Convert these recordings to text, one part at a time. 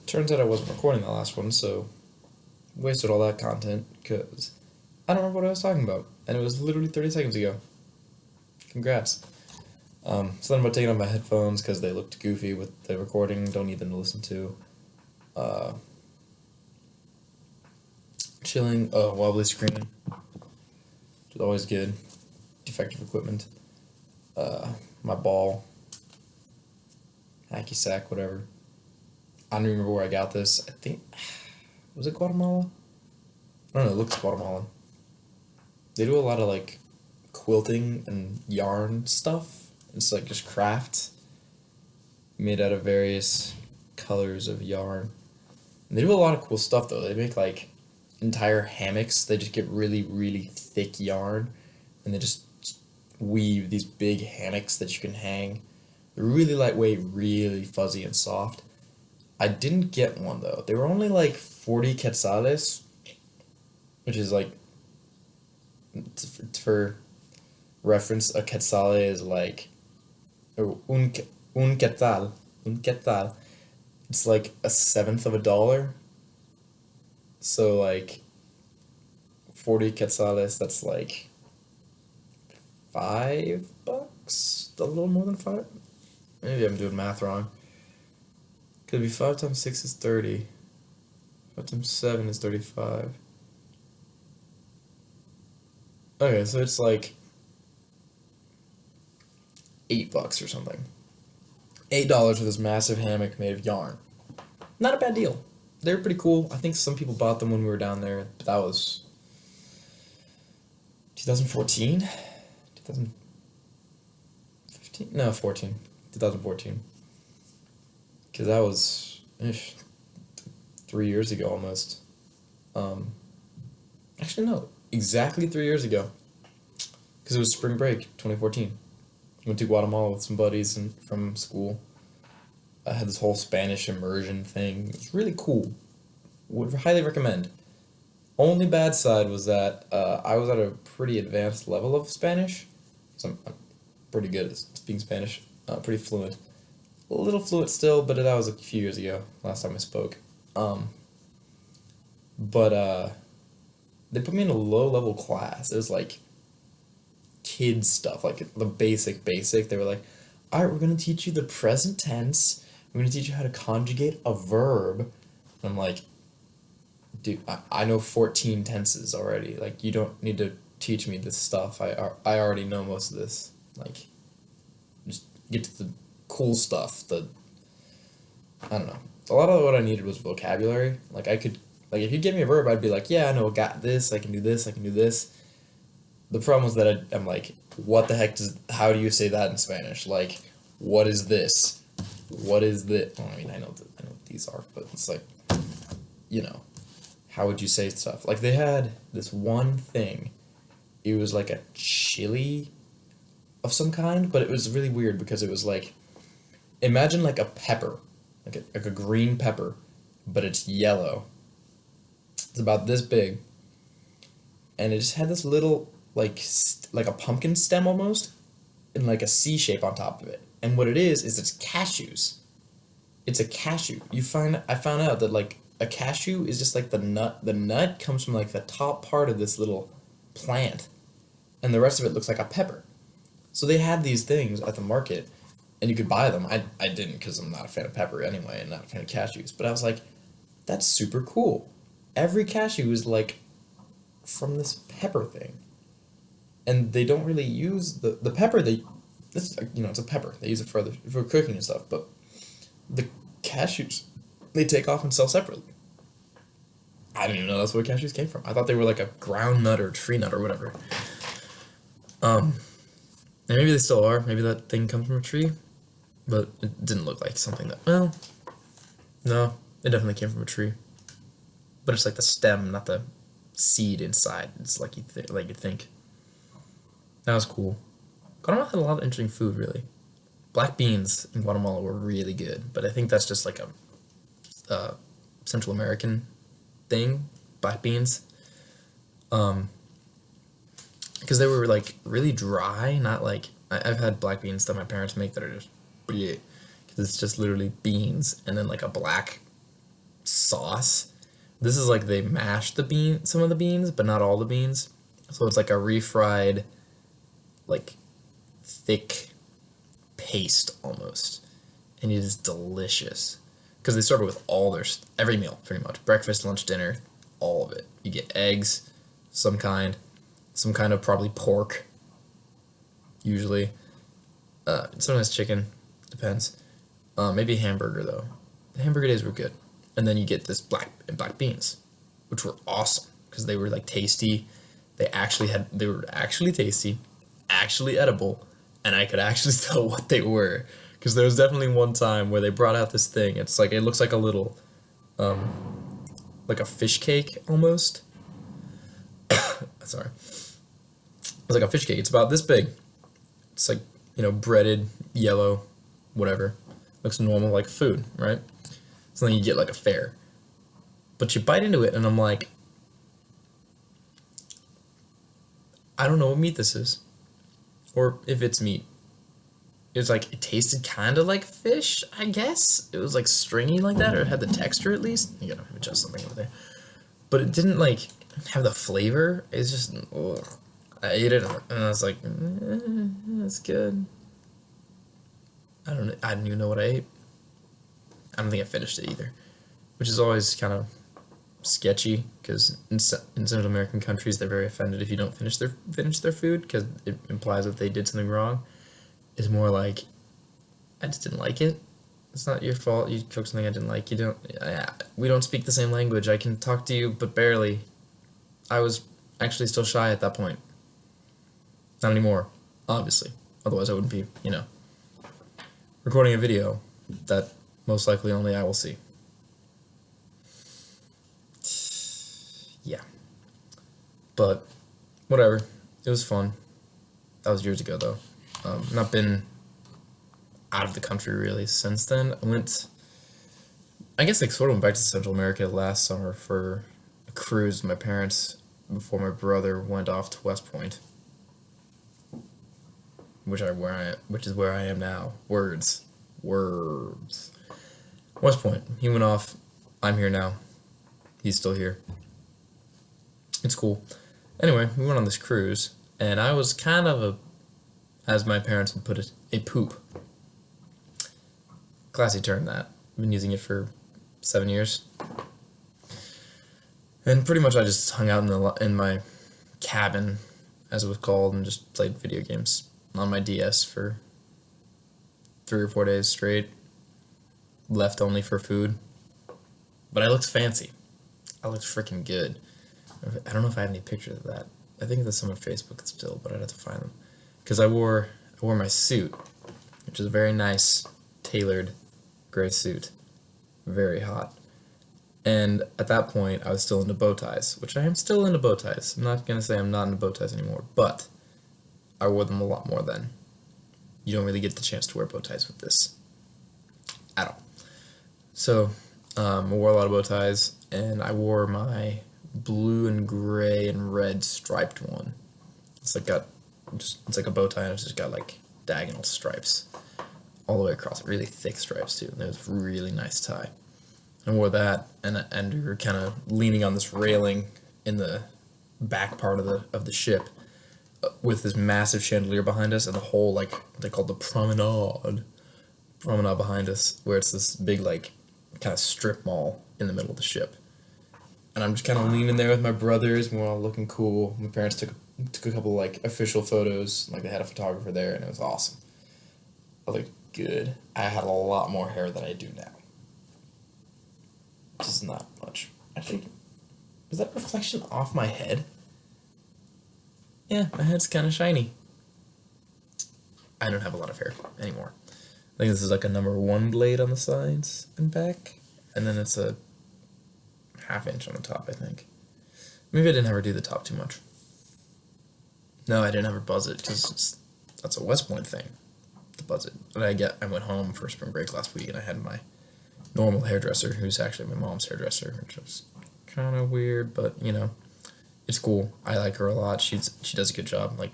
Turns out I wasn't recording the last one, so wasted all that content because I don't remember what I was talking about, and it was literally 30 seconds ago. Congrats. So then I'm about taking off my headphones because they looked goofy with the recording. Don't need them to listen to. Chilling. Oh, wobbly screen. Which is always good. Defective equipment. My ball. Hacky sack, whatever. I don't remember where I got this. I think, was it Guatemala? I don't know, it looks Guatemalan. They do a lot of like quilting and yarn stuff. It's like just craft made out of various colors of yarn. And they do a lot of cool stuff though. They make like entire hammocks. They just get really, really thick yarn and they just weave these big hammocks that you can hang. They're really lightweight, really fuzzy and soft. I didn't get one though. They were only like 40 quetzales, which is like, for reference, a quetzal is like, or un quetzal. It's like a seventh of a dollar. So like 40 quetzales, that's like $5, a little more than five. Maybe I'm doing math wrong. Could be 5 times 6 is 30. 5 times 7 is 35. Okay, so it's like $8 or something. $8 for this massive hammock made of yarn. Not a bad deal. They're pretty cool. I think some people bought them when we were down there, but that was 2014? 2015? No, 14. 2014. Because that was 3 years ago almost. Actually, no, exactly 3 years ago. Because it was spring break, 2014. Went to Guatemala with some buddies from school. I had this whole Spanish immersion thing. It was really cool. Would highly recommend. Only bad side was that I was at a pretty advanced level of Spanish. So I'm pretty good at speaking Spanish. Pretty fluent. A little fluent still, but that was a few years ago, last time I spoke. But they put me in a low-level class. It was like kids stuff, like the basic. They were like, all right, we're going to teach you the present tense. We're going to teach you how to conjugate a verb. And I'm like, dude, I know 14 tenses already. Like, you don't need to teach me this stuff. I already know most of this. Like, just get to the cool stuff. I don't know. A lot of what I needed was vocabulary. Like, if you give me a verb, I'd be like, yeah, I know, got this, I can do this, I can do this. The problem was that I'm like, what the heck how do you say that in Spanish? Like, what is this? What is this? Well, I mean, I know what these are, but it's like, how would you say stuff? Like, they had this one thing. It was like a chili of some kind, but it was really weird because it was like, imagine like a pepper, like a green pepper, but it's yellow. It's about this big, and it just had this little like a pumpkin stem almost, and like a C shape on top of it. And what it is it's cashews. It's a cashew. I found out that like a cashew is just like the nut. The nut comes from like the top part of this little plant, and the rest of it looks like a pepper. So they had these things at the market, and you could buy them. I didn't because I'm not a fan of pepper anyway, and not a fan of cashews. But I was like, that's super cool. Every cashew is like from this pepper thing. And they don't really use the pepper. It's a pepper. They use it for cooking and stuff. But the cashews, they take off and sell separately. I didn't even know that's where cashews came from. I thought they were like a ground nut or tree nut or whatever. And maybe they still are. Maybe that thing comes from a tree, but it didn't look like something that. Well, no, it definitely came from a tree. But it's like the stem, not the seed inside. It's like you think. That was cool. Guatemala had a lot of interesting food, really. Black beans in Guatemala were really good, but I think that's just like a Central American thing, black beans. Because they were like really dry, not like I've had black beans that my parents make that are just bleh, because it's just literally beans and then like a black sauce. This is like they mash some of the beans, but not all the beans. So it's like a refried, like thick paste almost, and it is delicious because they serve it with every meal pretty much, breakfast, lunch, dinner, all of it. You get eggs, some kind of probably pork, usually. Sometimes chicken, depends. Maybe a hamburger though. The hamburger days were good, and then you get this black beans, which were awesome because they were like tasty. They were actually tasty, actually edible, and I could actually tell what they were. Because there was definitely one time where they brought out this thing. It's like, it looks like a little, like a fish cake almost. Sorry. It's like a fish cake. It's about this big. It's like, breaded, yellow, whatever. Looks normal, like food, right? Something you get like a fare. But you bite into it, and I'm like, I don't know what meat this is. Or if it's meat. It tasted kind of like fish, I guess. It was like stringy like that, or it had the texture at least. You gotta adjust something over there. But it didn't like have the flavor. It's just, ugh. I ate it and I was like, that's good. I didn't even know what I ate. I don't think I finished it either, which is always kind of sketchy because in Central American countries they're very offended if you don't finish their food because it implies that they did something wrong. It's more like, I just didn't like it. It's not your fault. You cooked something I didn't like. We don't speak the same language. I can talk to you, but barely. I was actually still shy at that point. Not anymore, obviously. Otherwise I wouldn't be, recording a video that most likely only I will see. Yeah. But, whatever. It was fun. That was years ago, though. Not been out of the country really since then. I guess I sort of went back to Central America last summer for a cruise with my parents before my brother went off to West Point, which is where I am now. Words. West Point. He went off. I'm here now. He's still here. It's cool. Anyway, we went on this cruise, and I was kind of as my parents would put it, a poop. Classy term, that. I've been using it for 7 years. And pretty much I just hung out in my cabin, as it was called, and just played video games on my DS for 3 or 4 days straight. Left only for food. But I looked fancy. I looked freaking good. I don't know if I have any pictures of that. I think there's some on Facebook still, but I'd have to find them. Because I wore my suit, which is a very nice, tailored gray suit. Very hot. And at that point, I was still into bow ties, which I am still into bow ties. I'm not going to say I'm not into bow ties anymore, but I wore them a lot more then. You don't really get the chance to wear bow ties with this at all. So, I wore a lot of bow ties, and I wore my blue and gray and red striped one. It's like a bow tie, and it's just got like diagonal stripes all the way across. Really thick stripes too. And it was a really nice tie. I wore that, and we were kind of leaning on this railing in the back part of the ship, with this massive chandelier behind us, and the whole, like, they call the promenade behind us, where it's this big, like, kind of strip mall in the middle of the ship. And I'm just kind of leaning there with my brothers, and we're all looking cool. My parents took a couple, like, official photos, like, they had a photographer there, and it was awesome. I looked good. I had a lot more hair than I do now. Just not much. Actually, is that reflection off my head? Yeah, my head's kind of shiny. I don't have a lot of hair anymore. I think this is like a number 1 blade on the sides and back, and then it's a 1/2 inch on the top, I think. Maybe I didn't ever do the top too much. No, I didn't ever buzz it, because that's a West Point thing, to buzz it. And I went home for spring break last week, and I had my normal hairdresser, who's actually my mom's hairdresser, which was kind of weird, but, it's cool. I like her a lot. She does a good job. Like,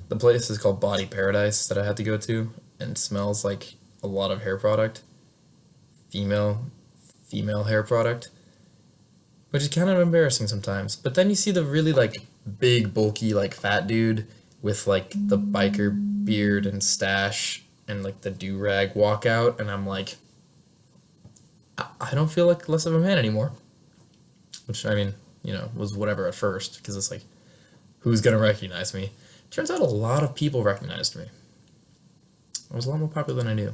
the place is called Body Paradise that I had to go to, and it smells like a lot of hair product. Female female hair product, which is kind of embarrassing sometimes. But then you see the really like big, bulky, like fat dude with like the biker beard and stash and like the do-rag walk out, and I'm like, I don't feel like less of a man anymore. Which, I mean, was whatever at first, because it's like, who's gonna recognize me? Turns out a lot of people recognized me. I was a lot more popular than I knew.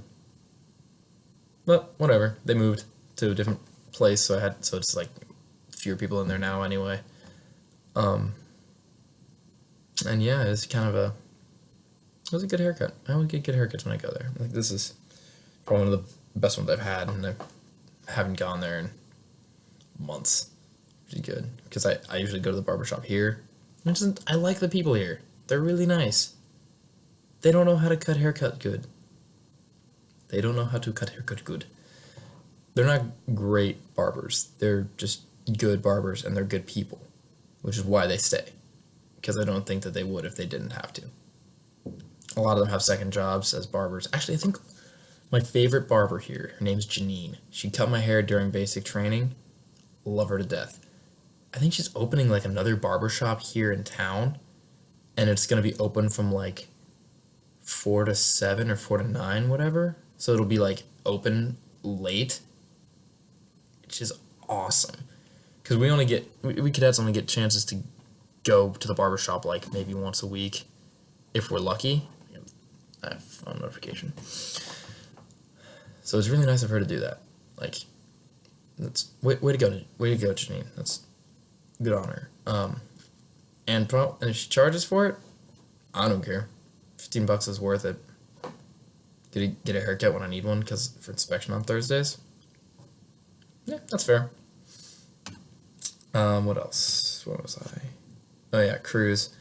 But whatever, they moved to a different place, so it's like fewer people in there now anyway. And yeah, it was it was a good haircut. I always get good haircuts when I go there. Like, this is probably one of the best ones I've had, and I haven't gone there in months. Which is good, because I usually go to the barbershop here. I like the people here. They're really nice. They don't know how to cut haircut good. They don't know how to cut haircut good. They're not great barbers. They're just good barbers, and they're good people, which is why they stay. Because I don't think that they would if they didn't have to. A lot of them have second jobs as barbers. Actually, I think my favorite barber here, her name's Janine. She cut my hair during basic training. Love her to death. I think she's opening like another barbershop here in town, and it's going to be open from like 4 to 7 or 4 to 9, whatever. So it'll be like open late, which is awesome. Because we cadets only get chances to go to the barbershop like maybe once a week, if we're lucky. I have phone notification. So it's really nice of her to do that. Like, that's way to go, Janine. That's good on her. And if she charges for it, I don't care. $15 is worth it. Get a haircut when I need one, for inspection on Thursdays. Yeah, that's fair. What else? What was I? Oh yeah, Cruz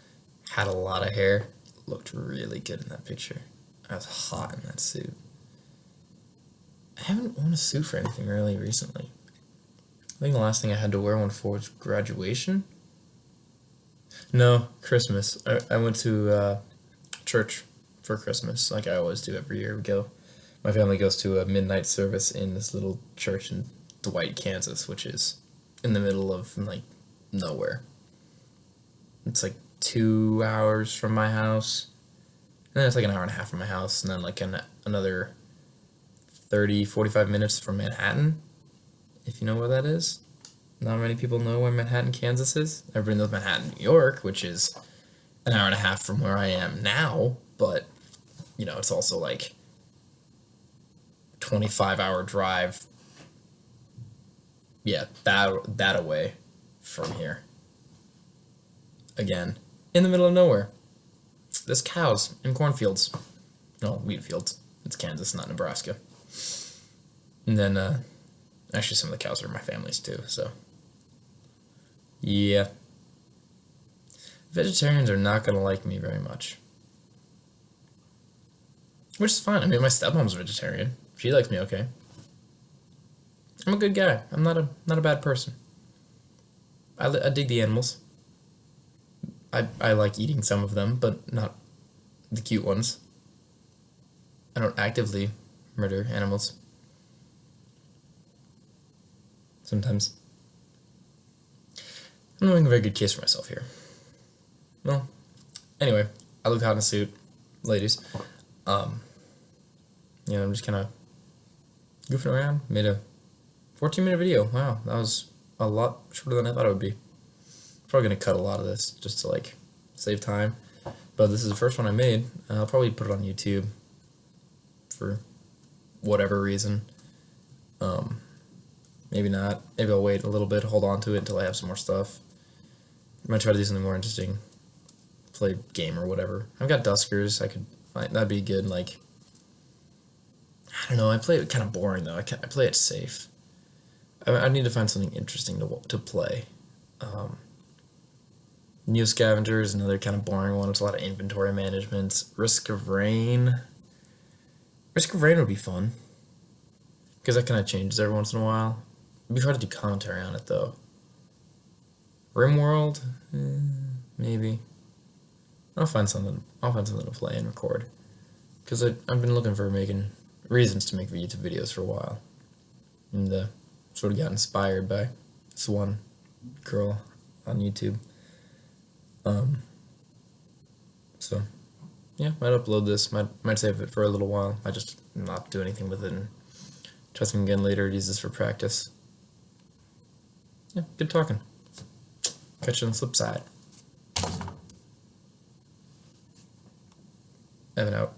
had a lot of hair. Looked really good in that picture. I was hot in that suit. I haven't worn a suit for anything really recently. I think the last thing I had to wear one for was graduation. No, Christmas. I went to church for Christmas, like I always do every year. My family goes to a midnight service in this little church in Dwight, Kansas, which is in the middle of like nowhere. It's like 2 hours from my house, and then it's like an hour and a half from my house, and then like another 45 minutes from Manhattan, if you know where that is. Not many people know where Manhattan, Kansas is. Everybody knows Manhattan, New York, which is an hour and a half from where I am now, but, it's also like 25-hour drive. Yeah, that away from here. Again, in the middle of nowhere. There's cows and cornfields. No, wheat fields. It's Kansas, not Nebraska. And then, actually some of the cows are my family's too, so. Yeah. Vegetarians are not going to like me very much. Which is fine. I mean, my stepmom's a vegetarian. She likes me okay. I'm a good guy. I'm not a bad person. I dig the animals. I like eating some of them, but not the cute ones. I don't actively murder animals. Sometimes. I'm not making a very good case for myself here. Well, anyway, I look hot in a suit, ladies. I'm just kind of goofing around. Made a 14-minute video. Wow, that was a lot shorter than I thought it would be. Probably gonna cut a lot of this just to like save time, but this is the first one I made. I'll probably put it on YouTube for whatever reason. Maybe not. Maybe I'll wait a little bit, hold on to it until I have some more stuff. I might try to do something more interesting. Play a game or whatever. I've got Duskers. That'd be good. Like, I don't know. I play it kind of boring though. I play it safe. I need to find something interesting to play. Neo Scavenger is another kind of boring one. It's a lot of inventory management. Risk of Rain. Risk of Rain would be fun, because that kind of changes every once in a while. It'd be hard to do commentary on it though. RimWorld, maybe. I'll find something to play and record, because I've been looking for making reasons to make YouTube videos for a while, and sort of got inspired by this one girl on YouTube. So yeah, might upload this, might save it for a little while. Might just not do anything with it and try something again later. Use this for practice. Yeah, good talking. Catch you on the flip side. Evan out.